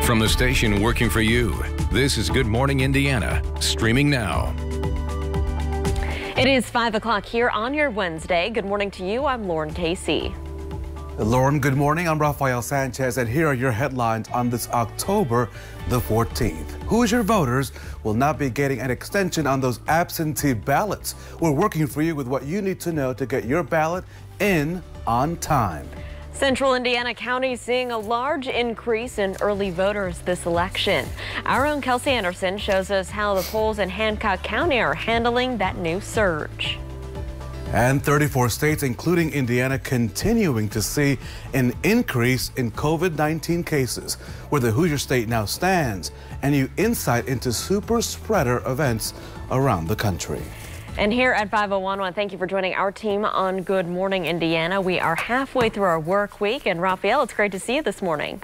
From the station working for you, this is Good Morning Indiana, streaming now. It is 5 o'clock here on your Wednesday. Good morning to you. I'm Lauren Casey. Lauren, good morning. I'm Rafael Sanchez, and here are your headlines on this October the 14th. Hoosier voters will not be getting an extension on those absentee ballots. We're working for you with what you need to know to get your ballot in on time. Central Indiana County seeing a large increase in early voters this election. Our own Kelsey Anderson shows us how the polls in Hancock County are handling that new surge. And 34 states, including Indiana, continuing to see an increase in COVID-19 cases, where the Hoosier state now stands, and new insight into super spreader events around the country. And here at 501, I want to thank you for joining our team on Good Morning Indiana. We are halfway through our work week, and Rafael, it's great to see you this morning.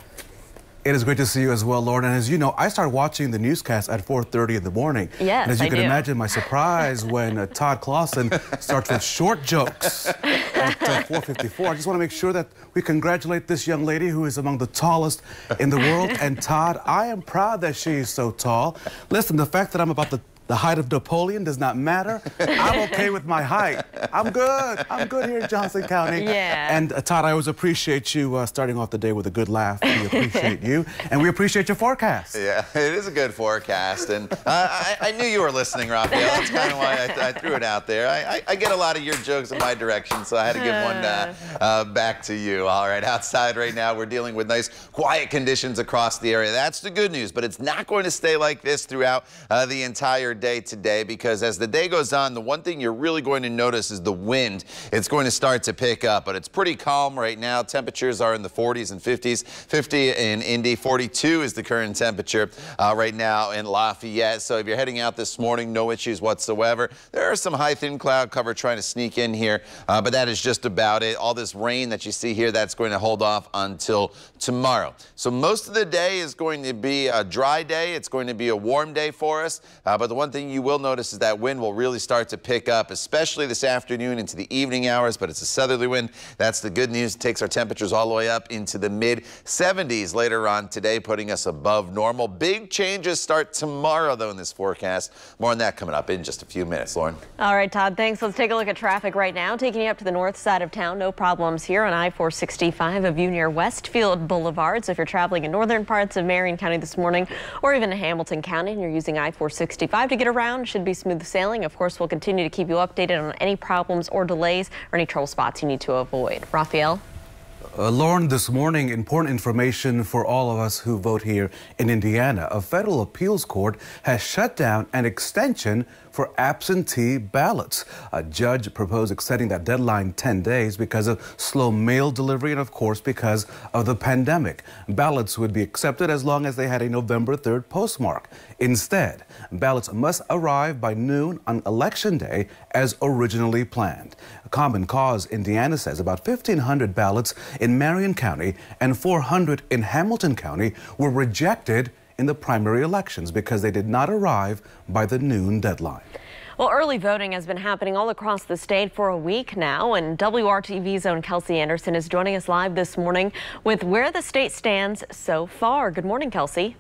It is great to see you as well, Lauren. And as you know, I started watching the newscast at 4:30 in the morning. Yes, and as you can imagine, my surprise when Todd Clausen starts with short jokes at 4:54. I just want to make sure that we congratulate this young lady who is among the tallest in the world. And Todd, I am proud that she is so tall. Listen, the fact that I'm about the height of Napoleon does not matter. I'm okay with my height. I'm good. I'm good here in Johnson County. Yeah. And Todd, I always appreciate you starting off the day with a good laugh. We appreciate you, and we appreciate your forecast. Yeah, it is a good forecast, and I knew you were listening, Rafael. That's kind of why I threw it out there. I get a lot of your jokes in my direction, so I had to give one back to you. All right, outside right now, we're dealing with nice, quiet conditions across the area. That's the good news, but it's not going to stay like this throughout the entire day today, because as the day goes on, the one thing you're really going to notice is the wind. It's going to start to pick up, but it's pretty calm right now. Temperatures are in the 40s and 50s. 50 in Indy, 42 is the current temperature right now in Lafayette. So if you're heading out this morning, no issues whatsoever. There are some high thin cloud cover trying to sneak in here, but that is just about it. All this rain that you see here, that's going to hold off until tomorrow. So most of the day is going to be a dry day. It's going to be a warm day for us, but the one thing you will notice is that wind will really start to pick up, especially this afternoon into the evening hours, but it's a southerly wind. That's the good news. It takes our temperatures all the way up into the mid-70s later on today, putting us above normal. Big changes start tomorrow, though, in this forecast. More on that coming up in just a few minutes. Lauren. All right, Todd, thanks. Let's take a look at traffic right now. Taking you up to the north side of town. No problems here on I-465, a view near Westfield Boulevard. So if you're traveling in northern parts of Marion County this morning, or even in Hamilton County, and you're using I-465 to get around, should be smooth sailing. Of course, we'll continue to keep you updated on any problems or delays or any trouble spots you need to avoid. Rafael? Lauren, this morning, important information for all of us who vote here in Indiana. A federal appeals court has shut down an extension for absentee ballots. A judge proposed extending that deadline 10 days because of slow mail delivery and, of course, because of the pandemic. Ballots would be accepted as long as they had a November 3rd postmark. Instead, ballots must arrive by noon on Election Day as originally planned. Common Cause Indiana says about 1,500 ballots in Marion County and 400 in Hamilton County were rejected in the primary elections because they did not arrive by the noon deadline. Well, early voting has been happening all across the state for a week now, and WRTV's own Kelsey Anderson is joining us live this morning with where the state stands so far. Good morning, Kelsey.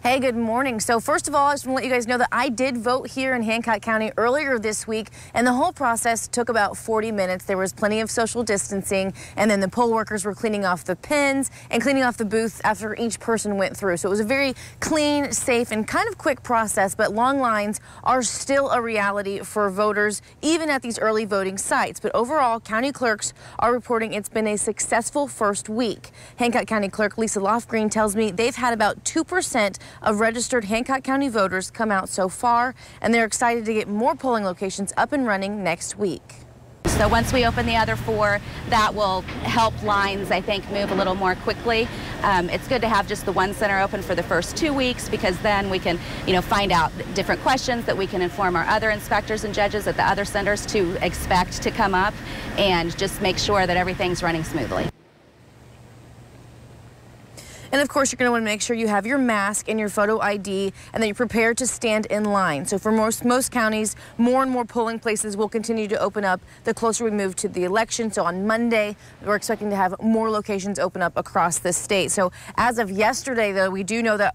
Hey, good morning. So first of all, I just want to let you guys know that I did vote here in Hancock County earlier this week, and the whole process took about 40 minutes. There was plenty of social distancing, and then the poll workers were cleaning off the pins and cleaning off the booths after each person went through. So it was a very clean, safe, and kind of quick process, but long lines are still a reality for voters, even at these early voting sites. But overall, county clerks are reporting it's been a successful first week. Hancock County Clerk Lisa Lofgreen tells me they've had about 2% of registered Hancock County voters come out so far, and they're excited to get more polling locations up and running next week. So once we open the other 4, that will help lines, I think, move a little more quickly. It's good to have just the one center open for the first 2 weeks, because then we can, find out different questions that we can inform our other inspectors and judges at the other centers to expect to come up, and just make sure that everything's running smoothly. And of course, you're going to want to make sure you have your mask and your photo ID and that you're prepared to stand in line. So for most counties, more and more polling places will continue to open up the closer we move to the election. So on Monday, we're expecting to have more locations open up across the state. So as of yesterday, though, we do know that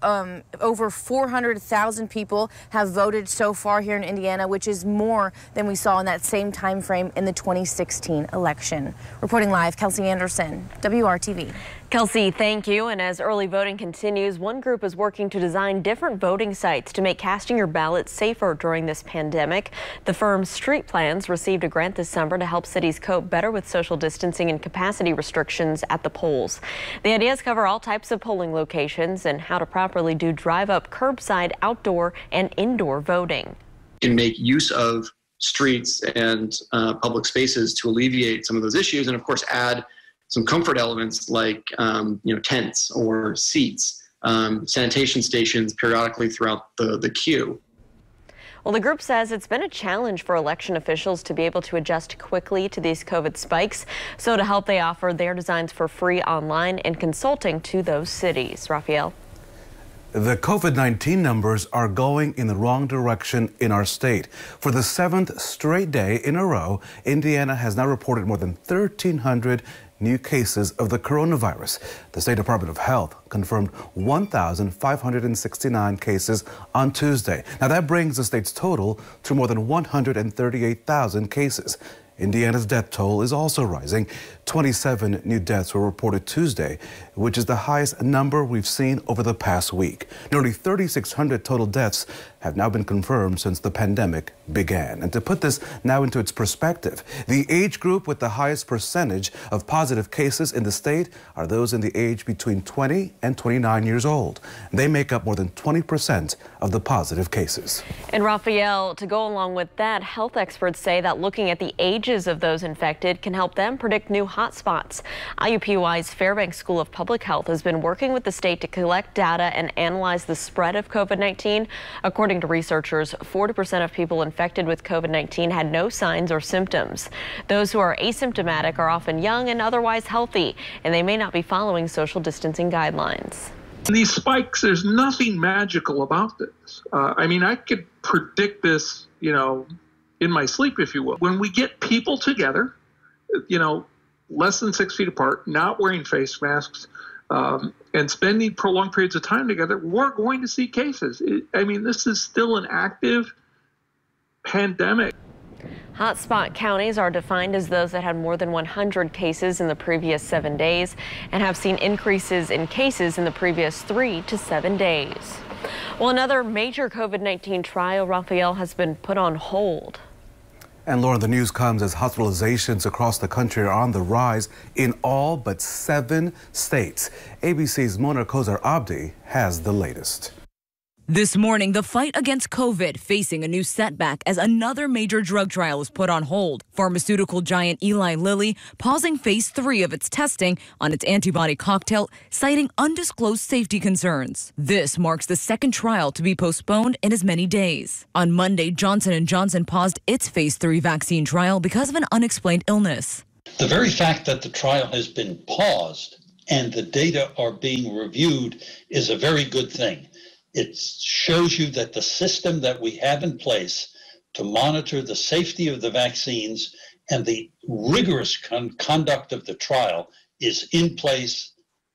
over 400,000 people have voted so far here in Indiana, which is more than we saw in that same time frame in the 2016 election. Reporting live, Kelsey Anderson, WRTV. Kelsey, thank you. And as early voting continues, one group is working to design different voting sites to make casting your ballot safer during this pandemic. The firm Street Plans received a grant this summer to help cities cope better with social distancing and capacity restrictions at the polls. The ideas cover all types of polling locations and how to properly do drive-up, curbside, outdoor, and indoor voting. You can make use of streets and public spaces to alleviate some of those issues, and of course add some comfort elements like tents or seats, sanitation stations periodically throughout the queue. Well, the group says it's been a challenge for election officials to be able to adjust quickly to these COVID spikes. So to help, they offer their designs for free online and consulting to those cities. Raphael. The COVID-19 numbers are going in the wrong direction in our state. For the 7th straight day in a row, Indiana has now reported more than 1,300 new cases of the coronavirus. The State Department of Health confirmed 1,569 cases on Tuesday. Now that brings the state's total to more than 138,000 cases. Indiana's death toll is also rising. 27 new deaths were reported Tuesday, which is the highest number we've seen over the past week. Nearly 3,600 total deaths have now been confirmed since the pandemic began. And to put this now into its perspective, the age group with the highest percentage of positive cases in the state are those in the age between 20 and 29 years old. They make up more than 20% of the positive cases. And Raphael, to go along with that, health experts say that looking at the ages of those infected can help them predict new hotspots. IUPUI's Fairbanks School of Public Health has been working with the state to collect data and analyze the spread of COVID-19. According to researchers, 40% of people infected with COVID-19 had no signs or symptoms. Those who are asymptomatic are often young and otherwise healthy, and they may not be following social distancing guidelines. These spikes, there's nothing magical about this. I could predict this, in my sleep, if you will. When we get people together, less than 6 feet apart, not wearing face masks, and spending prolonged periods of time together, we're going to see cases. This is still an active pandemic. Hotspot counties are defined as those that had more than 100 cases in the previous 7 days and have seen increases in cases in the previous 3 to 7 days. Well, another major COVID-19 trial, Raphael, has been put on hold. And Lauren, the news comes as hospitalizations across the country are on the rise in all but 7 states. ABC's Mona Kozar-Abdi has the latest. This morning, the fight against COVID facing a new setback as another major drug trial is put on hold. Pharmaceutical giant Eli Lilly pausing phase 3 of its testing on its antibody cocktail, citing undisclosed safety concerns. This marks the second trial to be postponed in as many days. On Monday, Johnson & Johnson paused its phase 3 vaccine trial because of an unexplained illness. The very fact that the trial has been paused and the data are being reviewed is a very good thing. It shows you that the system that we have in place to monitor the safety of the vaccines and the rigorous conduct of the trial is in place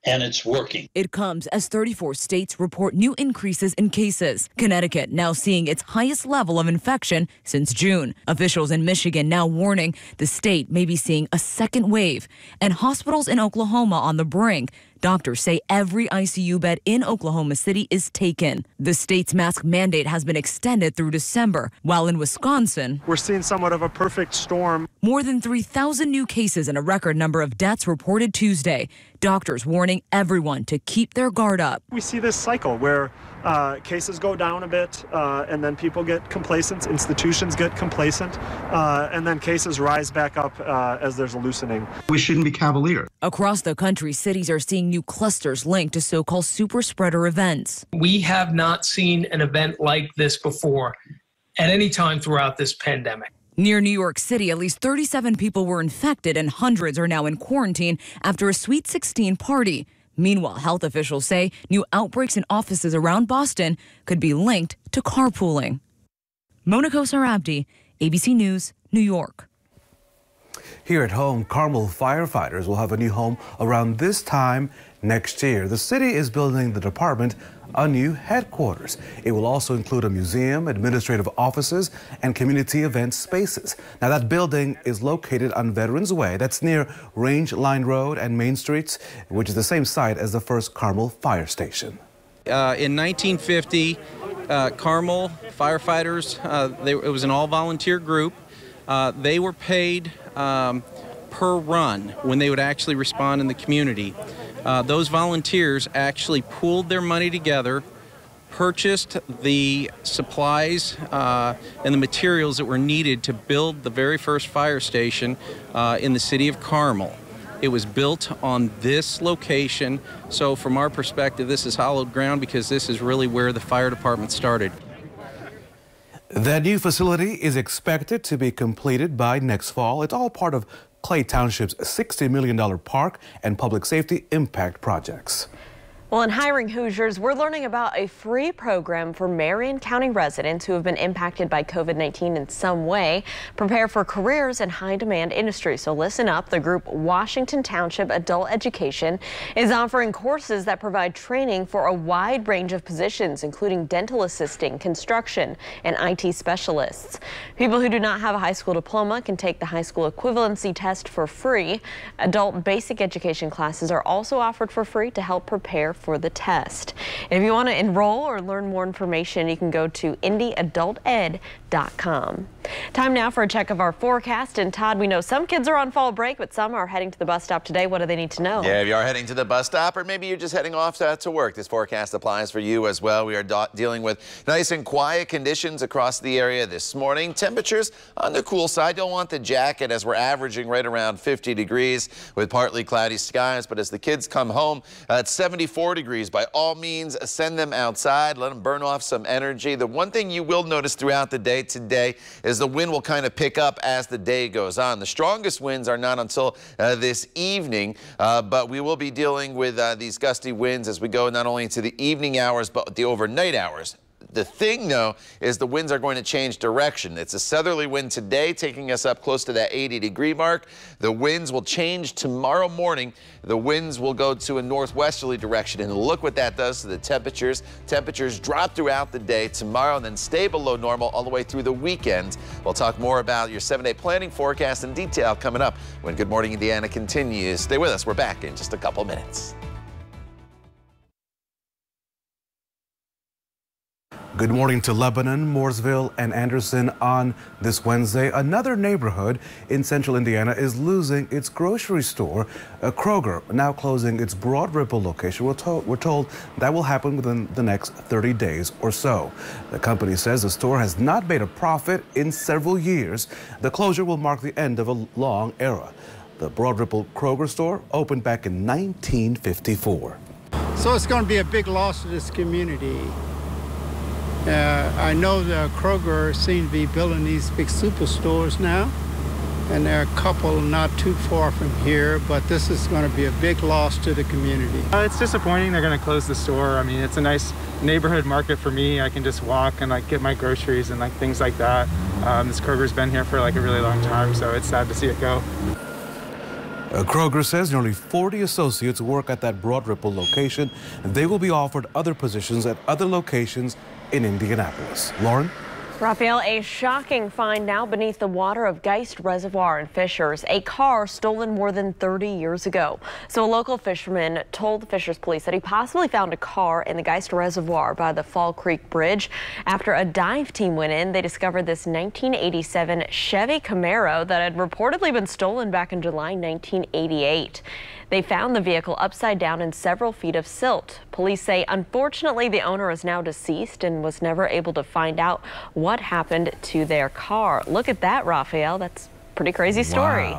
and it's working. It comes as 34 states report new increases in cases. Connecticut now seeing its highest level of infection since June. Officials in Michigan now warning the state may be seeing a second wave. And hospitals in Oklahoma on the brink. Doctors say every ICU bed in Oklahoma City is taken. The state's mask mandate has been extended through December, while in Wisconsin, we're seeing somewhat of a perfect storm. More than 3,000 new cases and a record number of deaths reported Tuesday. Doctors warning everyone to keep their guard up. We see this cycle where cases go down a bit and then people get complacent, institutions get complacent, and then cases rise back up as there's a loosening. We shouldn't be cavalier. Across the country, cities are seeing new clusters linked to so-called super spreader events. We have not seen an event like this before at any time throughout this pandemic. Near New York City, at least 37 people were infected and hundreds are now in quarantine after a Sweet 16 party. Meanwhile, health officials say new outbreaks in offices around Boston could be linked to carpooling. Mona Kosar-Abdi, ABC News, New York. Here at home, Carmel firefighters will have a new home around this time next year. The city is building the department a new headquarters. It will also include a museum, administrative offices, and community event spaces. Now, that building is located on Veterans Way. That's near Range Line Road and Main Streets, which is the same site as the first Carmel fire station. In 1950, Carmel firefighters, it was an all-volunteer group. They were paid per run when they would actually respond in the community. Those volunteers actually pooled their money together, purchased the supplies and the materials that were needed to build the very first fire station in the city of Carmel. It was built on this location, so from our perspective, this is hallowed ground because this is really where the fire department started. The new facility is expected to be completed by next fall. It's all part of Clay Township's $60 million park and public safety impact projects. Well, in Hiring Hoosiers, we're learning about a free program for Marion County residents who have been impacted by COVID-19 in some way. Prepare for careers in high-demand industries. So listen up. The group Washington Township Adult Education is offering courses that provide training for a wide range of positions, including dental assisting, construction, and IT specialists. People who do not have a high school diploma can take the high school equivalency test for free. Adult basic education classes are also offered for free to help prepare for the test. And if you want to enroll or learn more information, you can go to indyadulted.com. Time now for a check of our forecast. And Todd, we know some kids are on fall break, but some are heading to the bus stop today. What do they need to know? Yeah, if you are heading to the bus stop, or maybe you're just heading off to work, this forecast applies for you as well. We are dealing with nice and quiet conditions across the area this morning. Temperatures on the cool side. Don't want the jacket as we're averaging right around 50 degrees with partly cloudy skies. But as the kids come home at 74 degrees, by all means, send them outside. Let them burn off some energy. The one thing you will notice throughout the day today is the wind will kind of pick up as the day goes on. The strongest winds are not until this evening, but we will be dealing with these gusty winds as we go not only into the evening hours, but the overnight hours. The thing, though, is the winds are going to change direction. It's a southerly wind today, taking us up close to that 80-degree mark. The winds will change tomorrow morning. The winds will go to a northwesterly direction, and look what that does to the temperatures. Temperatures drop throughout the day tomorrow and then stay below normal all the way through the weekend. We'll talk more about your 7-day planning forecast in detail coming up when Good Morning Indiana continues. Stay with us. We're back in just a couple minutes. Good morning to Lebanon, Mooresville, and Anderson on this Wednesday. Another neighborhood in central Indiana is losing its grocery store. Kroger now closing its Broad Ripple location. We're told that will happen within the next 30 days or so. The company says the store has not made a profit in several years. The closure will mark the end of a long era. The Broad Ripple Kroger store opened back in 1954. So it's going to be a big loss to this community. I know the Kroger seems to be building these big superstores now, and there are a couple not too far from here, but this is going to be a big loss to the community. It's disappointing they're going to close the store. I mean, it's a nice neighborhood market for me. I can just walk and get my groceries and things like that. This Kroger's been here for a really long time, so it's sad to see it go. Kroger says nearly 40 associates work at that Broad Ripple location, and they will be offered other positions at other locations in Indianapolis. Lauren? Raphael, a shocking find now beneath the water of Geist Reservoir in Fishers. A car stolen more than 30 years ago. So a local fisherman told the Fishers police that he possibly found a car in the Geist Reservoir by the Fall Creek Bridge. After a dive team went in, they discovered this 1987 Chevy Camaro that had reportedly been stolen back in July 1988. They found the vehicle upside down in several feet of silt. Police say, unfortunately, the owner is now deceased and was never able to find out what happened to their car. Look at that, Raphael. That's a pretty crazy story.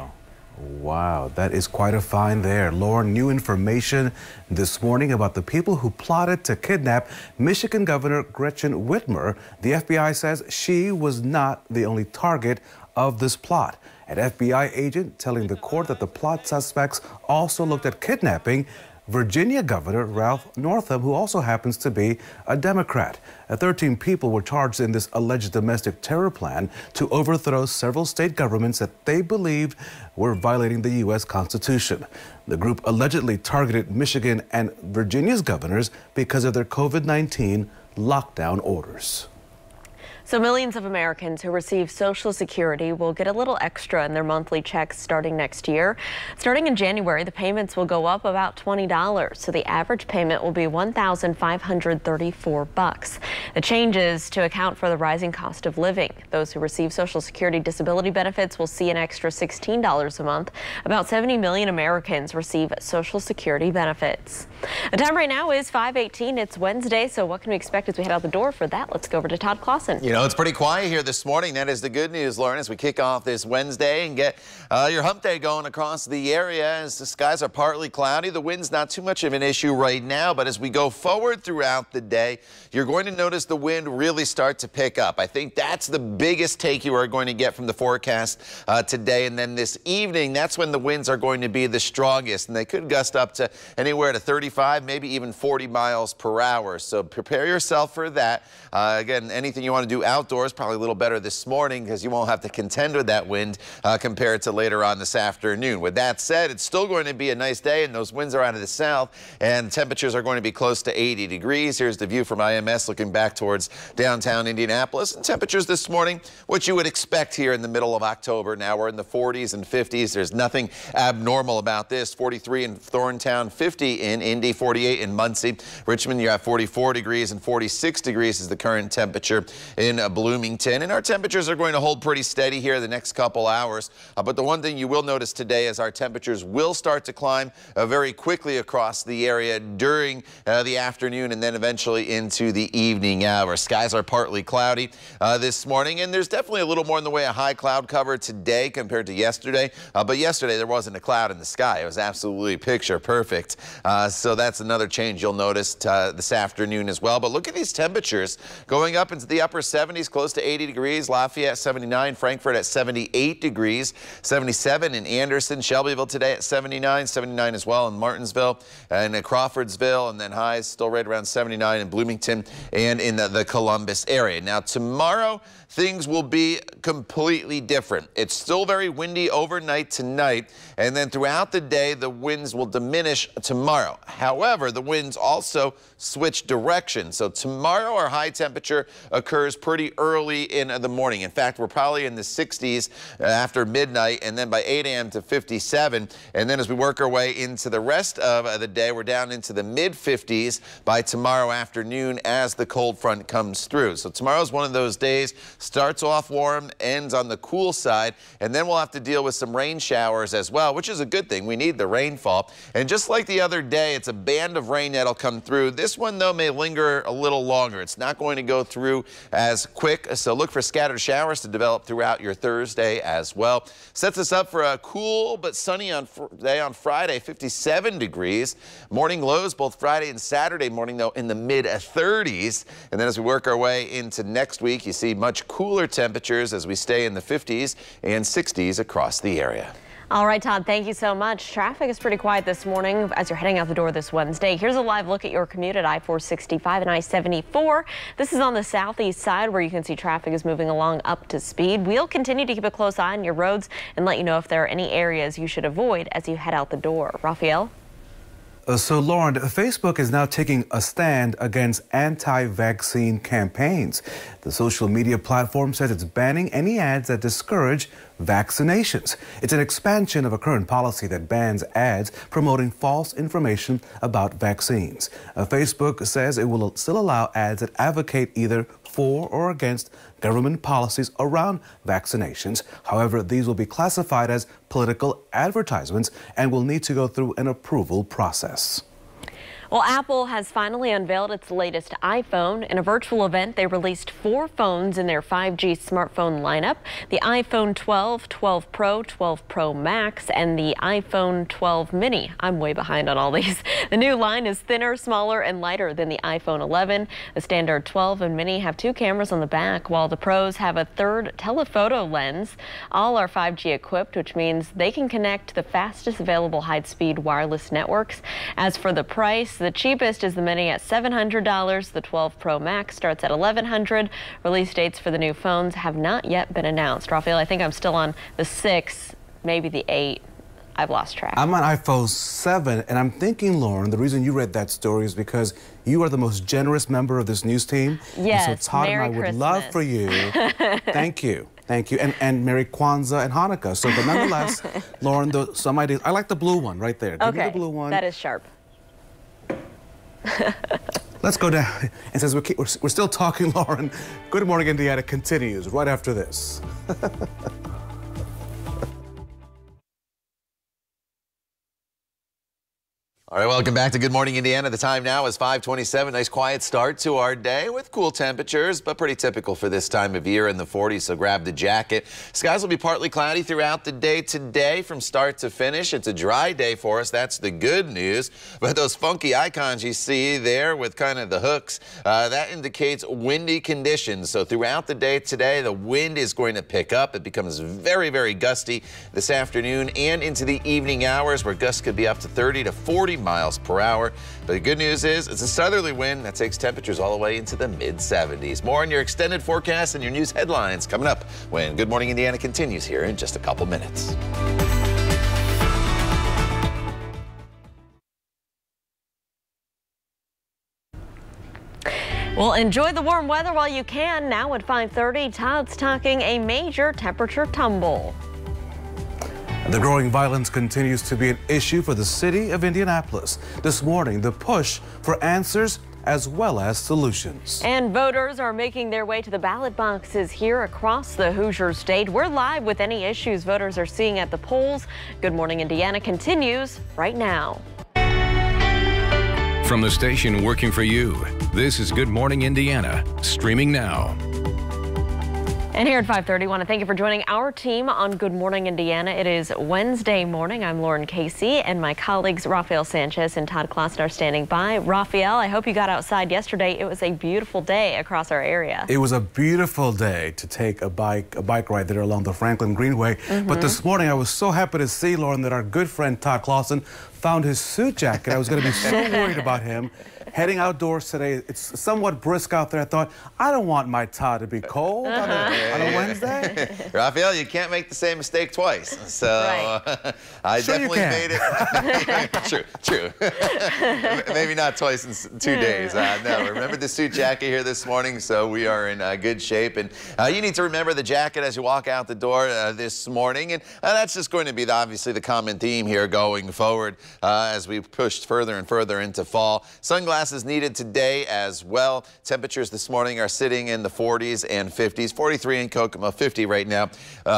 Wow, that is quite a find there. Lauren, new information this morning about the people who plotted to kidnap Michigan Governor Gretchen Whitmer. The FBI says she was not the only target of this plot. An FBI agent telling the court that the plot suspects also looked at kidnapping Virginia Governor Ralph Northam, who also happens to be a Democrat. 13 people were charged in this alleged domestic terror plan to overthrow several state governments that they believed were violating the U.S. Constitution. The group allegedly targeted Michigan and Virginia's governors because of their COVID-19 lockdown orders. So millions of Americans who receive Social Security will get a little extra in their monthly checks starting next year. Starting in January, the payments will go up about $20, so the average payment will be $1,534. The changes to account for the rising cost of living. Those who receive Social Security disability benefits will see an extra $16 a month. About 70 million Americans receive Social Security benefits. The time right now is 5:18. It's Wednesday, so what can we expect as we head out the door? For that, let's go over to Todd Clausen. You know, it's pretty quiet here this morning. That is the good news, Lauren, as we kick off this Wednesday and get your hump day going across the area as the skies are partly cloudy. The wind's not too much of an issue right now, but as we go forward throughout the day, you're going to notice the wind really start to pick up. I think that's the biggest take you are going to get from the forecast today. And then this evening, that's when the winds are going to be the strongest, and they could gust up to anywhere to 35, maybe even 40 miles per hour. So prepare yourself for that. Again, anything you want to do outdoors, probably a little better this morning because you won't have to contend with that wind compared to later on this afternoon. With that said, it's still going to be a nice day, and those winds are out of the south, and temperatures are going to be close to 80 degrees. Here's the view from IMS looking back towards downtown Indianapolis. And temperatures this morning, what you would expect here in the middle of October. Now we're in the 40s and 50s. There's nothing abnormal about this. 43 in Thorntown, 50 in Indy, 48 in Muncie. Richmond, you have 44 degrees, and 46 degrees is the current temperature in Bloomington. And our temperatures are going to hold pretty steady here the next couple hours. But the one thing you will notice today is our temperatures will start to climb very quickly across the area during the afternoon and then eventually into the evening hours. Skies are partly cloudy this morning, and there's definitely a little more in the way of high cloud cover today compared to yesterday. But yesterday there wasn't a cloud in the sky. It was absolutely picture perfect. So that's another change you'll notice this afternoon as well. But look at these temperatures going up into the upper 70s, close to 80 degrees. Lafayette 79, Frankfort at 78 degrees, 77 in Anderson, Shelbyville today at 79, 79 as well in Martinsville and in Crawfordsville, and then highs still right around 79 in Bloomington and in the Columbus area. Now tomorrow, things will be completely different. It's still very windy overnight tonight, and then throughout the day, the winds will diminish tomorrow. However, the winds also switch direction. So tomorrow, our high temperature occurs pretty early in the morning. In fact, we're probably in the 60s after midnight, and then by 8 a.m. to 57. And then as we work our way into the rest of the day, we're down into the mid-50s by tomorrow afternoon as the cold front comes through. So tomorrow's one of those days. Starts off warm, ends on the cool side, and then we'll have to deal with some rain showers as well, which is a good thing. We need the rainfall. And just like the other day, it's a band of rain that'll come through. This one, though, may linger a little longer. It's not going to go through as quick, so look for scattered showers to develop throughout your Thursday as well. Sets us up for a cool but sunny day on Friday, 57 degrees. Morning lows both Friday and Saturday morning, though, in the mid-30s. And then as we work our way into next week, you see much cooler temperatures as we stay in the 50s and 60s across the area. All right, Todd, thank you so much. Traffic is pretty quiet this morning as you're heading out the door this Wednesday. Here's a live look at your commute at I-465 and I-74. This is on the southeast side where you can see traffic is moving along up to speed. We'll continue to keep a close eye on your roads and let you know if there are any areas you should avoid as you head out the door. Raphael? So, Lauren, Facebook is now taking a stand against anti-vaccine campaigns. The social media platform says it's banning any ads that discourage vaccinations. It's an expansion of a current policy that bans ads promoting false information about vaccines. Facebook says it will still allow ads that advocate either for or against government policies around vaccinations. However, these will be classified as political advertisements and will need to go through an approval process. Well, Apple has finally unveiled its latest iPhone. In a virtual event, they released 4 phones in their 5G smartphone lineup: the iPhone 12, 12 Pro, 12 Pro Max, and the iPhone 12 Mini. I'm way behind on all these. The new line is thinner, smaller, and lighter than the iPhone 11. The standard 12 and Mini have 2 cameras on the back, while the Pros have a third telephoto lens. All are 5G equipped, which means they can connect to the fastest available high-speed wireless networks. As for the price, the cheapest is the Mini at $700. The 12 Pro Max starts at $1,100. Release dates for the new phones have not yet been announced. Raphael, I think I'm still on the 6, maybe the 8. I've lost track. I'm on iPhone 7, and I'm thinking, Lauren, the reason you read that story is because you are the most generous member of this news team. Yes, and so Todd Merry and I would Christmas. love for you. Thank you. Thank you. And Merry Kwanzaa and Hanukkah. So, but nonetheless, Lauren, some ideas. I like the blue one right there. Give me the blue one. That is sharp. Let's go down. And since we're still talking, Lauren, Good Morning Indiana continues right after this. All right, welcome back to Good Morning Indiana. The time now is 5:27. Nice quiet start to our day with cool temperatures, but pretty typical for this time of year in the 40s, so grab the jacket. Skies will be partly cloudy throughout the day today from start to finish. It's a dry day for us. That's the good news. But those funky icons you see there with kind of the hooks, that indicates windy conditions. So throughout the day today, the wind is going to pick up. It becomes very, very gusty this afternoon and into the evening hours, where gusts could be up to 30 to 40 miles per hour. But the good news is it's a southerly wind that takes temperatures all the way into the mid-70s. More on your extended forecast and your news headlines coming up when Good Morning Indiana continues here in just a couple minutes. Well, enjoy the warm weather while you can. Now at 5:30, Todd's talking a major temperature tumble. The growing violence continues to be an issue for the city of Indianapolis. This morning, the push for answers as well as solutions. And voters are making their way to the ballot boxes here across the Hoosier State. We're live with any issues voters are seeing at the polls. Good Morning Indiana continues right now. From the station working for you, this is Good Morning Indiana, streaming now. And here at 5:30, I want to thank you for joining our team on Good Morning Indiana. It is Wednesday morning. I'm Lauren Casey, and my colleagues Raphael Sanchez and Todd Clausen are standing by. Raphael, I hope you got outside yesterday. It was a beautiful day across our area. It was a beautiful day to take a bike ride there along the Franklin Greenway. But this morning, I was so happy to see, Lauren, that our good friend Todd Clausen found his suit jacket. I was going to be so worried about him. Heading outdoors today, it's somewhat brisk out there. I thought, I don't want my Todd to be cold on a Wednesday. Raphael, you can't make the same mistake twice. So right. I definitely made it. True. Maybe not twice in 2 days. No, remember the suit jacket here this morning, so we are in good shape. And you need to remember the jacket as you walk out the door this morning. And that's just going to be obviously the common theme here going forward as we push further and further into fall. Sunglasses needed today as well. Temperatures this morning are sitting in the 40s and 50s. 43 in Kokomo, 50 right now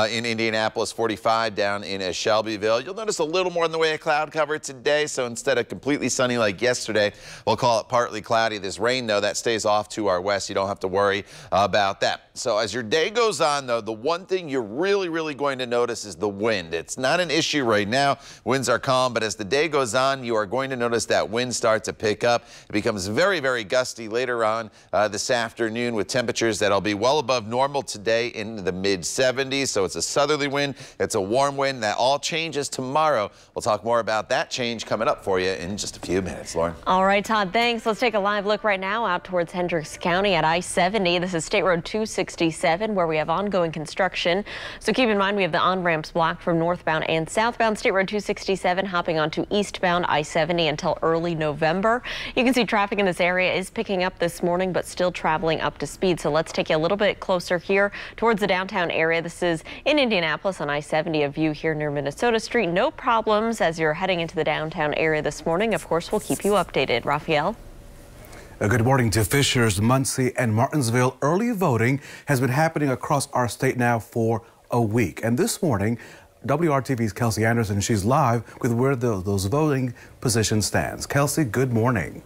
in Indianapolis, 45 down in Shelbyville. You'll notice a little more in the way of cloud cover today, so instead of completely sunny like yesterday, we'll call it partly cloudy. This rain, though, that stays off to our west. You don't have to worry about that. So as your day goes on, though, the one thing you're really going to notice is the wind. It's not an issue right now. Winds are calm, but as the day goes on, you are going to notice that wind start to pick up. It becomes very gusty later on this afternoon with temperatures that'll be well above normal today in the mid-70s. So it's a southerly wind. It's a warm wind. That all changes tomorrow. We'll talk more about that change coming up for you in just a few minutes, Lauren. All right, Todd, thanks. Let's take a live look right now out towards Hendricks County at I-70. This is State Road 267, where we have ongoing construction. So keep in mind we have the on-ramps blocked from northbound and southbound State Road 267, hopping onto eastbound I-70 until early November. You can see traffic in this area is picking up this morning, but still traveling up to speed. So let's take you a little bit closer here towards the downtown area. This is in Indianapolis on I-70, a view here near Minnesota Street. No problems as you're heading into the downtown area this morning. Of course, we'll keep you updated. Raphael. Good morning to Fishers, Muncie, and Martinsville. Early voting has been happening across our state now for a week. And this morning, WRTV's Kelsey Anderson. She's live with where those voting positions stands. Kelsey, good morning.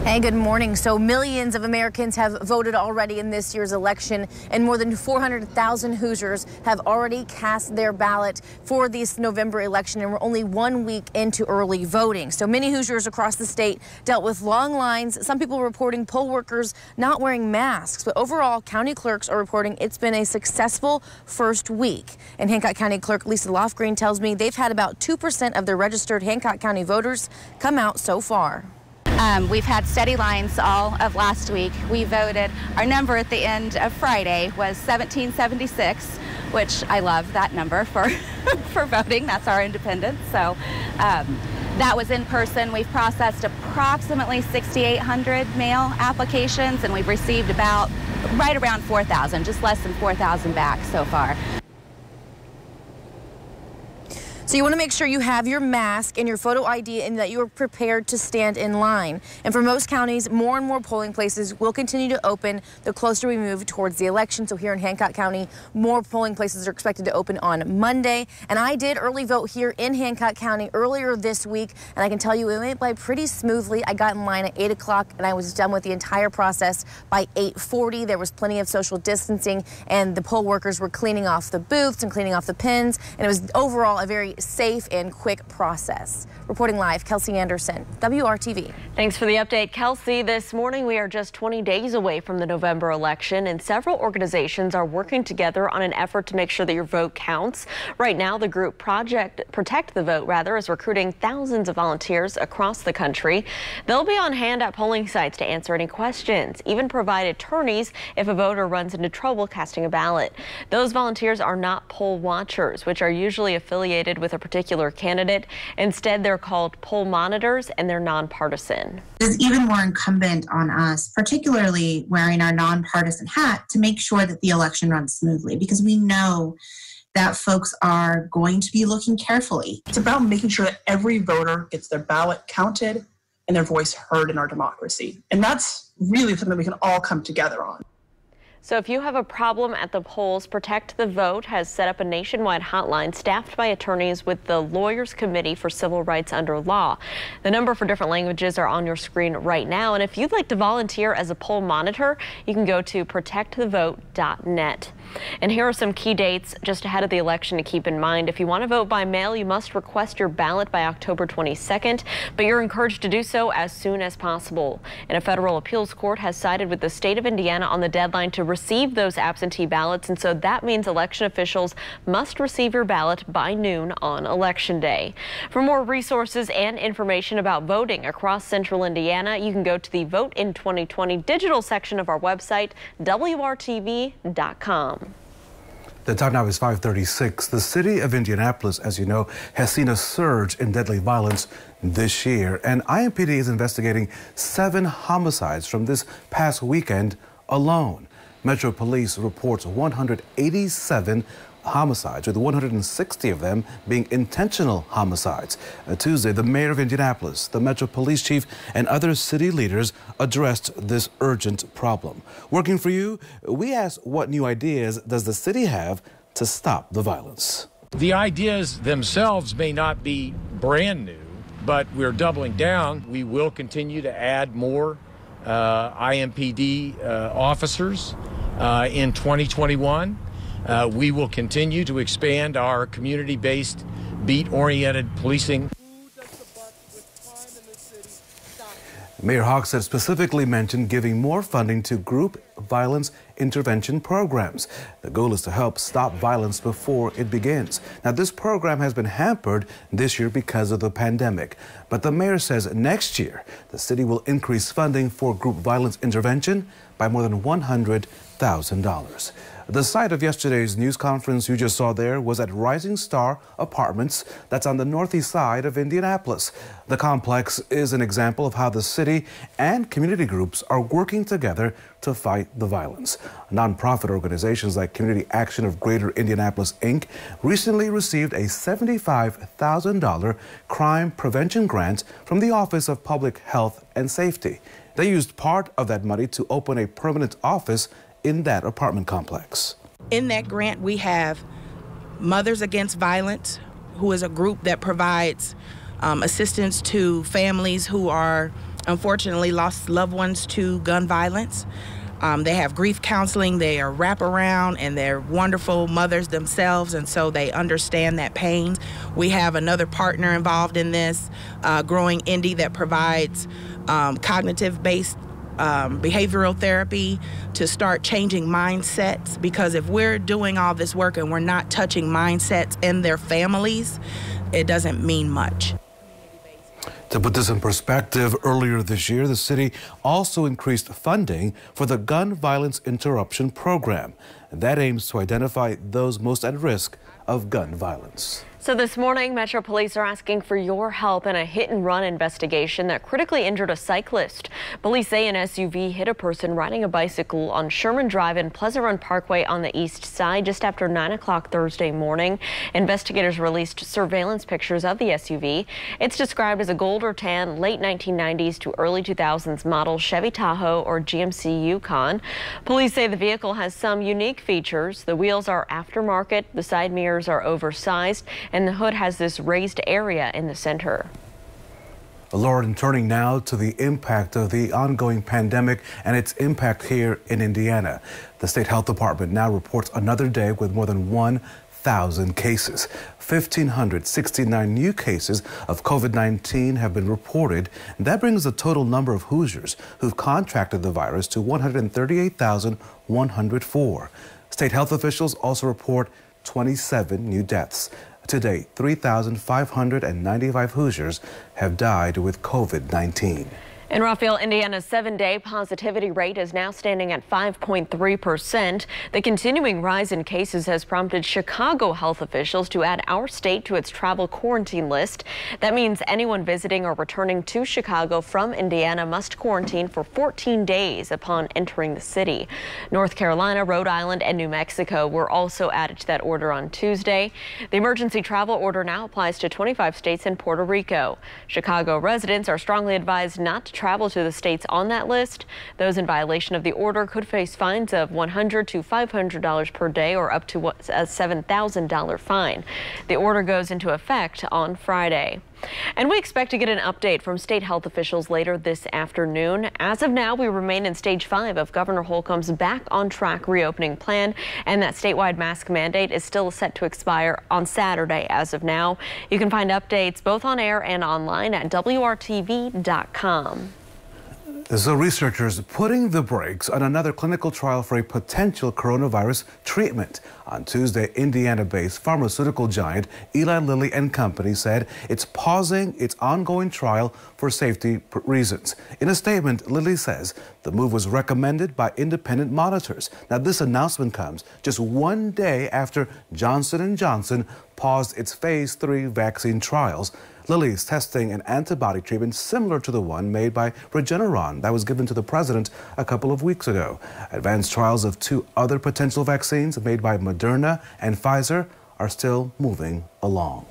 Hey, good morning. So millions of Americans have voted already in this year's election, and more than 400,000 Hoosiers have already cast their ballot for this November election, and we're only 1 week into early voting. So many Hoosiers across the state dealt with long lines, some people reporting poll workers not wearing masks, but overall county clerks are reporting it's been a successful first week. And Hancock County Clerk Lisa Lofgreen tells me they've had about 2% of their registered Hancock County voters come out so far. We've had steady lines all of last week. We voted. Our number at the end of Friday was 1776, which I love that number for, for voting. That's our independence. So that was in person. We've processed approximately 6,800 mail applications, and we've received about right around 4,000, just less than 4,000 back so far. So you want to make sure you have your mask and your photo ID and that you are prepared to stand in line. And for most counties, more and more polling places will continue to open the closer we move towards the election. So here in Hancock County, more polling places are expected to open on Monday. And I did early vote here in Hancock County earlier this week, and I can tell you it went by pretty smoothly. I got in line at 8 o'clock and I was done with the entire process by 8:40. There was plenty of social distancing, and the poll workers were cleaning off the booths and cleaning off the pins, and it was overall a very safe and quick process. Reporting live, Kelsey Anderson, WRTV. Thanks for the update, Kelsey. This morning, we are just 20 days away from the November election, and several organizations are working together on an effort to make sure that your vote counts. Right now, the group Project Protect the Vote, is recruiting thousands of volunteers across the country. They'll be on hand at polling sites to answer any questions, even provide attorneys if a voter runs into trouble casting a ballot. Those volunteers are not poll watchers, which are usually affiliated with a particular candidate. Instead, they're called poll monitors, and they're nonpartisan. It's even more incumbent on us, particularly wearing our nonpartisan hat, to make sure that the election runs smoothly, because we know that folks are going to be looking carefully. It's about making sure that every voter gets their ballot counted and their voice heard in our democracy. And that's really something we can all come together on. So if you have a problem at the polls, Protect the Vote has set up a nationwide hotline staffed by attorneys with the Lawyers Committee for Civil Rights Under Law. The number for different languages are on your screen right now. And if you'd like to volunteer as a poll monitor, you can go to protectthevote.net. And here are some key dates just ahead of the election to keep in mind. If you want to vote by mail, you must request your ballot by October 22nd, but you're encouraged to do so as soon as possible. And a federal appeals court has sided with the state of Indiana on the deadline to receive those absentee ballots, and so that means election officials must receive your ballot by noon on Election Day. For more resources and information about voting across central Indiana, you can go to the Vote in 2020 digital section of our website, WRTV.com. The time now is 5:36. The city of Indianapolis, as you know, has seen a surge in deadly violence this year, and IMPD is investigating 7 homicides from this past weekend alone. Metro Police reports 187 homicides, with 160 of them being intentional homicides. Tuesday, the mayor of Indianapolis, the Metro Police chief, and other city leaders addressed this urgent problem. Working for you, we asked what new ideas does the city have to stop the violence. The ideas themselves may not be brand new, but we're doubling down. We will continue to add more IMPD officers in 2021. We will continue to expand our community-based, beat-oriented policing. Mayor Hogsett specifically mentioned giving more funding to group violence intervention programs. The goal is to help stop violence before it begins. Now, this program has been hampered this year because of the pandemic, but the mayor says next year the city will increase funding for group violence intervention by more than $100,000. The site of yesterday's news conference you just saw there was at Rising Star Apartments. That's on the northeast side of Indianapolis. The complex is an example of how the city and community groups are working together to fight the violence. Nonprofit organizations like Community Action of Greater Indianapolis, Inc. recently received a $75,000 crime prevention grant from the Office of Public Health and Safety. They used part of that money to open a permanent office in that apartment complex. In that grant, we have Mothers Against Violence, who is a group that provides assistance to families who are unfortunately lost loved ones to gun violence. They have grief counseling, they are wraparound, and they're wonderful mothers themselves, and so they understand that pain. We have another partner involved in this, Growing Indie, that provides cognitive-based behavioral therapy to start changing mindsets, because if we're doing all this work and we're not touching mindsets in their families, it doesn't mean much. To put this in perspective, earlier this year, the city also increased funding for the Gun Violence Interruption Program. That aims to identify those most at risk of gun violence. So this morning, Metro Police are asking for your help in a hit-and-run investigation that critically injured a cyclist. Police say an SUV hit a person riding a bicycle on Sherman Drive and Pleasant Run Parkway on the east side just after 9 o'clock Thursday morning. Investigators released surveillance pictures of the SUV. It's described as a gold or tan late 1990s to early 2000s model Chevy Tahoe or GMC Yukon. Police say the vehicle has some unique features. The wheels are aftermarket, the side mirrors are oversized, and the hood has this raised area in the center. Lauren, turning now to the impact of the ongoing pandemic and its impact here in Indiana. The State Health Department now reports another day with more than 1,000 cases. 1,569 new cases of COVID-19 have been reported, and that brings the total number of Hoosiers who've contracted the virus to 138,104. State health officials also report 27 new deaths. To date, 3,595 Hoosiers have died with COVID-19. In Raphael, Indiana's 7-day positivity rate is now standing at 5.3%. The continuing rise in cases has prompted Chicago health officials to add our state to its travel quarantine list. That means anyone visiting or returning to Chicago from Indiana must quarantine for 14 days upon entering the city. North Carolina, Rhode Island, and New Mexico were also added to that order on Tuesday. The emergency travel order now applies to 25 states and Puerto Rico. Chicago residents are strongly advised not to travel to the states on that list. Those in violation of the order could face fines of $100 to $500 per day or up to a $7,000 fine. The order goes into effect on Friday. And we expect to get an update from state health officials later this afternoon. As of now, we remain in stage 5 of Governor Holcomb's back on track reopening plan, and that statewide mask mandate is still set to expire on Saturday as of now. You can find updates both on air and online at WRTV.com. So researchers putting the brakes on another clinical trial for a potential coronavirus treatment. On Tuesday, Indiana-based pharmaceutical giant Eli Lilly and Company said it's pausing its ongoing trial for safety reasons. In a statement, Lilly says the move was recommended by independent monitors. Now, this announcement comes just one day after Johnson & Johnson paused its phase 3 vaccine trials. Lilly is testing an antibody treatment similar to the one made by Regeneron that was given to the president a couple of weeks ago. Advanced trials of 2 other potential vaccines made by Moderna and Pfizer are still moving along.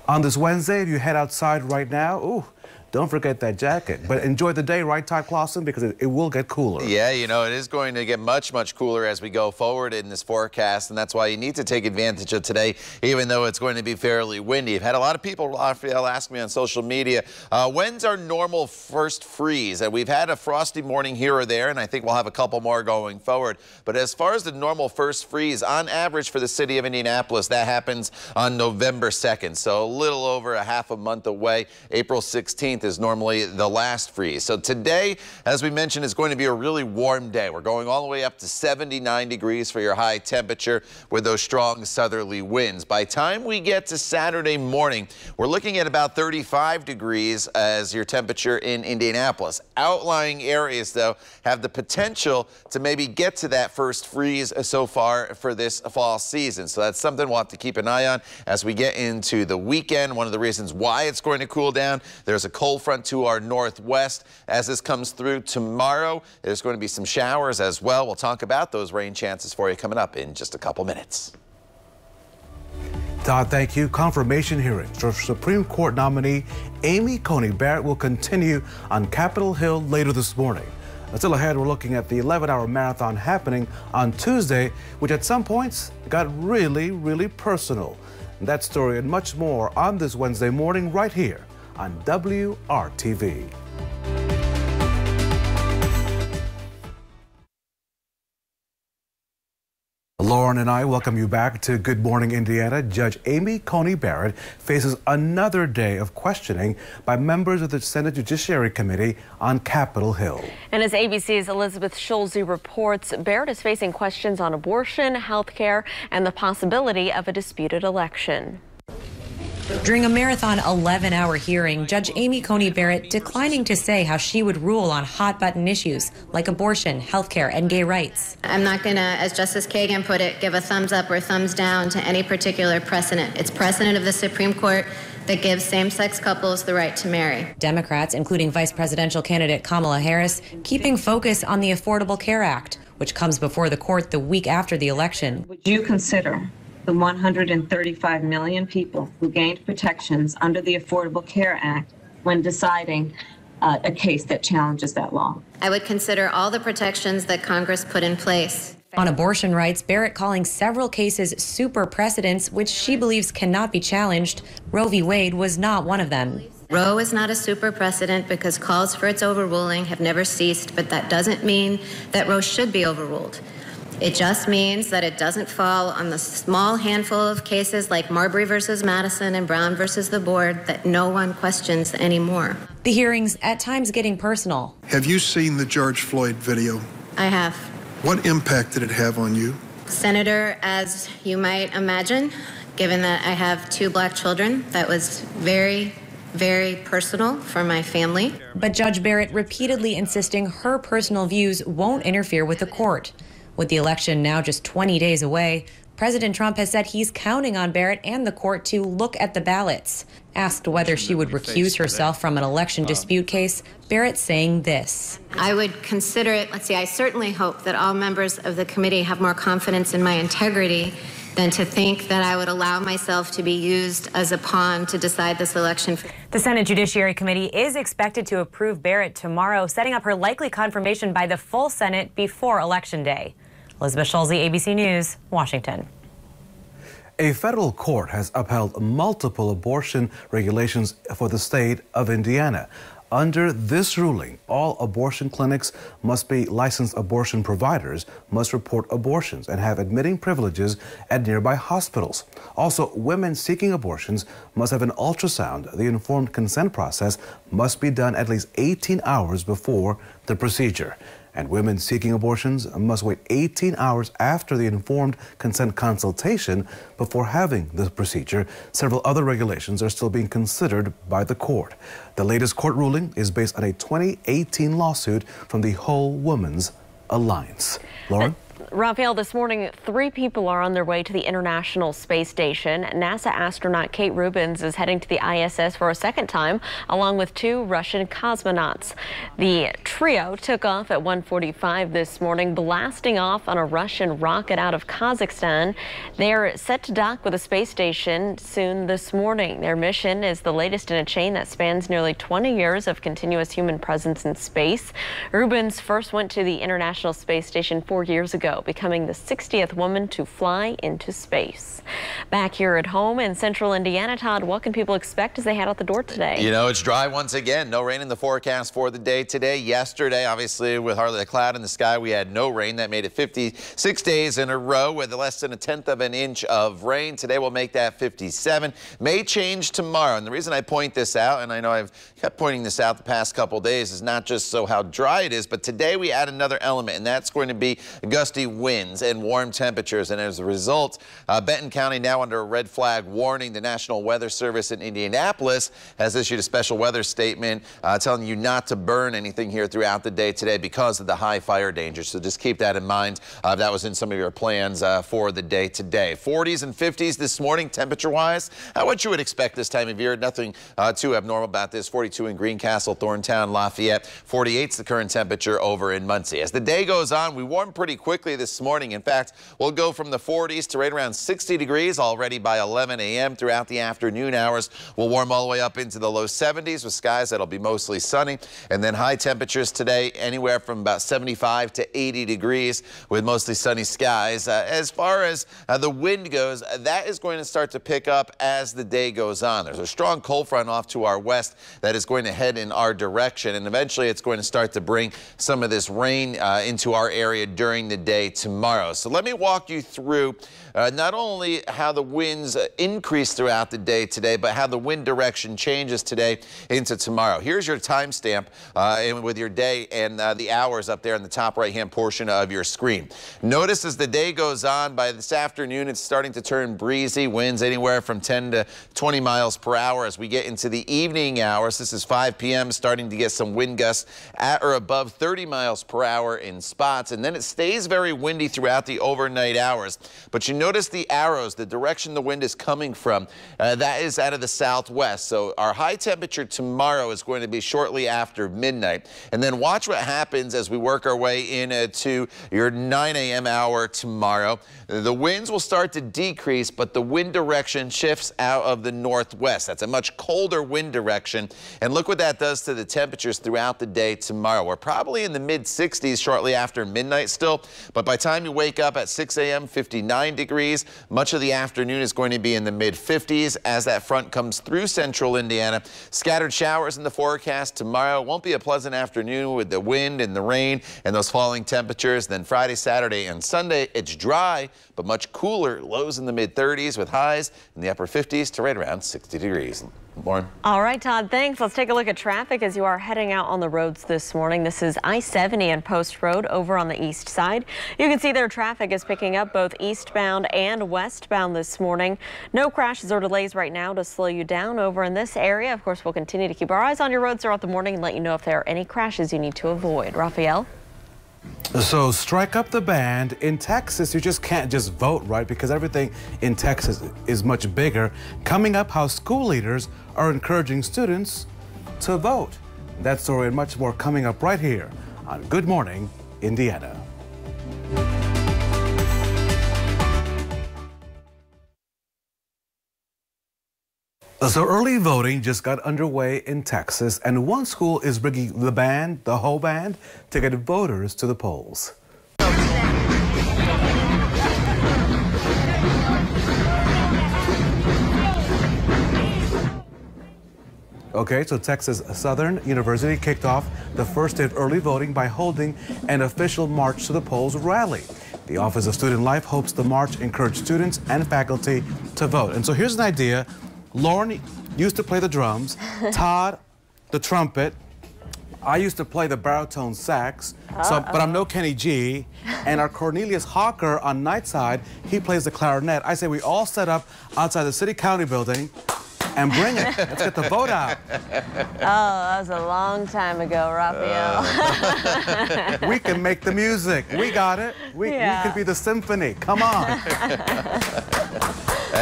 On this Wednesday, if you head outside right now, don't forget that jacket. But enjoy the day, right, Todd Clausen, because it will get cooler. Yeah, you know, it is going to get much, much cooler as we go forward in this forecast, and that's why you need to take advantage of today, even though it's going to be fairly windy. I've had a lot of people, Raphael, ask me on social media, when's our normal first freeze? And we've had a frosty morning here or there, and I think we'll have a couple more going forward. But as far as the normal first freeze, on average for the city of Indianapolis, that happens on November 2nd, so a little over a half a month away. April 16th is normally the last freeze. So today, as we mentioned, is going to be a really warm day. We're going all the way up to 79 degrees for your high temperature with those strong southerly winds. By the time we get to Saturday morning, we're looking at about 35 degrees as your temperature in Indianapolis. Outlying areas, though, have the potential to maybe get to that first freeze so far for this fall season. So that's something we'll have to keep an eye on as we get into the weekend. One of the reasons why it's going to cool down, there's a cold front to our northwest. As this comes through tomorrow, there's going to be some showers as well. We'll talk about those rain chances for you coming up in just a couple minutes. Todd, thank you. Confirmation hearings for Supreme Court nominee Amy Coney Barrett will continue on Capitol Hill later this morning. Still ahead, we're looking at the 11-hour marathon happening on Tuesday, which at some points got really personal. And that story and much more on this Wednesday morning right here on WRTV. Lauren and I welcome you back to Good Morning Indiana. Judge Amy Coney Barrett faces another day of questioning by members of the Senate Judiciary Committee on Capitol Hill. And as ABC's Elizabeth Schulze reports, Barrett is facing questions on abortion, health care, and the possibility of a disputed election. During a marathon 11-hour hearing, Judge Amy Coney Barrett declining to say how she would rule on hot-button issues like abortion, healthcare, and gay rights. I'm not going to, as Justice Kagan put it, give a thumbs up or thumbs down to any particular precedent. It's precedent of the Supreme Court that gives same-sex couples the right to marry. Democrats, including Vice Presidential candidate Kamala Harris, keeping focus on the Affordable Care Act, which comes before the court the week after the election. Would you consider the 135 million people who gained protections under the Affordable Care Act when deciding a case that challenges that law? I would consider all the protections that Congress put in place. On abortion rights, Barrett calling several cases super precedents, which she believes cannot be challenged. Roe v. Wade was not one of them. Roe is not a super precedent because calls for its overruling have never ceased, but that doesn't mean that Roe should be overruled. It just means that it doesn't fall on the small handful of cases like Marbury versus Madison and Brown versus the board that no one questions anymore. The hearings at times getting personal. Have you seen the George Floyd video? I have. What impact did it have on you? Senator, as you might imagine, given that I have 2 black children, that was very personal for my family. But Judge Barrett repeatedly insisting her personal views won't interfere with the court. With the election now just 20 days away, President Trump has said he's counting on Barrett and the court to look at the ballots. Asked whether she would recuse herself from an election dispute case, Barrett saying this. I would consider it, I certainly hope that all members of the committee have more confidence in my integrity than to think that I would allow myself to be used as a pawn to decide this election. The Senate Judiciary Committee is expected to approve Barrett tomorrow, setting up her likely confirmation by the full Senate before Election Day. Elizabeth Schulze, ABC News, Washington. A federal court has upheld multiple abortion regulations for the state of Indiana. Under this ruling, all abortion clinics must be licensed abortion providers, must report abortions, and have admitting privileges at nearby hospitals. Also, women seeking abortions must have an ultrasound. The informed consent process must be done at least 18 hours before the procedure. And women seeking abortions must wait 18 hours after the informed consent consultation before having the procedure. Several other regulations are still being considered by the court. The latest court ruling is based on a 2018 lawsuit from the Whole Woman's Alliance. Lauren? Raphael, this morning, 3 people are on their way to the International Space Station. NASA astronaut Kate Rubins is heading to the ISS for a second time, along with 2 Russian cosmonauts. The trio took off at 1:45 this morning, blasting off on a Russian rocket out of Kazakhstan. They're set to dock with the space station soon this morning. Their mission is the latest in a chain that spans nearly 20 years of continuous human presence in space. Rubins first went to the International Space Station 4 years ago, becoming the 60th woman to fly into space. Back here at home in central Indiana, Todd, what can people expect as they head out the door today? You know, it's dry once again. No rain in the forecast for the day today. Yesterday, obviously, with hardly a cloud in the sky, we had no rain. That made it 56 days in a row with less than 1/10 of an inch of rain. Today, we'll make that 57. May change tomorrow. And the reason I point this out, and I know I've kept pointing this out the past couple days, is not just so how dry it is, but today we add another element, and that's going to be gusty winds and warm temperatures. And as a result, Benton County now under a red flag warning. The National Weather Service in Indianapolis has issued a special weather statement telling you not to burn anything here throughout the day today because of the high fire danger. So just keep that in mind. That was in some of your plans for the day today. 40s and 50s this morning temperature-wise. What you would expect this time of year. Nothing too abnormal about this. 42 in Greencastle, Thorntown, Lafayette. 48's the current temperature over in Muncie. As the day goes on, we warm pretty quickly this morning. In fact, we'll go from the 40s to right around 60 degrees already by 11 a.m. Throughout the afternoon hours, we'll warm all the way up into the low 70s with skies that'll be mostly sunny. And then high temperatures today anywhere from about 75 to 80 degrees with mostly sunny skies. As far as the wind goes, that is going to start to pick up as the day goes on. There's a strong cold front off to our west that is going to head in our direction, and eventually it's going to start to bring some of this rain into our area during the day tomorrow. So let me walk you through not only how the winds increase throughout the day today, but how the wind direction changes today into tomorrow. Here's your timestamp with your day and the hours up there in the top right-hand portion of your screen. Notice as the day goes on, by this afternoon, it's starting to turn breezy. Winds anywhere from 10 to 20 miles per hour. As we get into the evening hours, this is 5 p.m., starting to get some wind gusts at or above 30 miles per hour in spots. And then it stays very windy throughout the overnight hours. But you notice the arrows, the direction the wind is coming from, that is out of the southwest. So our high temperature tomorrow is going to be shortly after midnight. And then watch what happens as we work our way into your 9 a.m. hour tomorrow. The winds will start to decrease, but the wind direction shifts out of the northwest. That's a much colder wind direction. And look what that does to the temperatures throughout the day tomorrow. We're probably in the mid-60s shortly after midnight still, but by the time you wake up at 6 a.m., 59 degrees. Much of the afternoon is going to be in the mid-50s as that front comes through central Indiana. Scattered showers in the forecast tomorrow. Won't be a pleasant afternoon with the wind and the rain and those falling temperatures. Then Friday, Saturday, and Sunday, it's dry, but much cooler. Lows in the mid-30s with highs in the upper 50s to right around 60 degrees. Lauren. All right, Todd, thanks. Let's take a look at traffic as you are heading out on the roads this morning. This is I-70 and Post Road over on the east side. You can see their traffic is picking up both eastbound and westbound this morning. No crashes or delays right now to slow you down over in this area. Of course, we'll continue to keep our eyes on your roads throughout the morning and let you know if there are any crashes you need to avoid. Raphael? So strike up the band. In Texas, you just can't just vote, right? Because everything in Texas is much bigger. Coming up, how school leaders are encouraging students to vote. That story and much more coming up right here on Good Morning Indiana. So early voting just got underway in Texas, and one school is bringing the band, the whole band, to get voters to the polls. Okay, so Texas Southern University kicked off the first day of early voting by holding an official March to the Polls rally. The Office of Student Life hopes the march encourage students and faculty to vote. And so here's an idea. Lauren used to play the drums, Todd the trumpet, I used to play the baritone sax, but I'm no Kenny G, and our Cornelius Hawker on night side, he plays the clarinet. I say we all set up outside the city county building and bring it. Let's get the vote out. Oh, that was a long time ago, Raphael. We can make the music. We got it. We could be the symphony. Come on.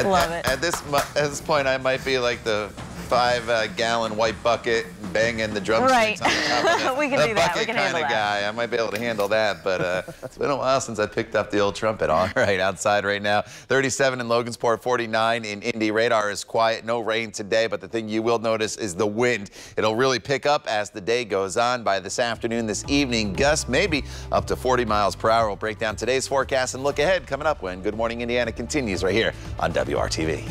Love it. At this point, I might be like the 5-gallon white bucket banging the drumsticks on the top of we can do that. We can handle that. Guy. I might be able to handle that, but it's been a while since I picked up the old trumpet. All right, outside right now, 37 in Logansport, 49 in Indy. Radar is quiet, no rain today, but the thing you will notice is the wind. It'll really pick up as the day goes on. By this afternoon, this evening, gusts maybe up to 40 miles per hour. We'll break down today's forecast and look ahead coming up when Good Morning Indiana continues right here on WRTV.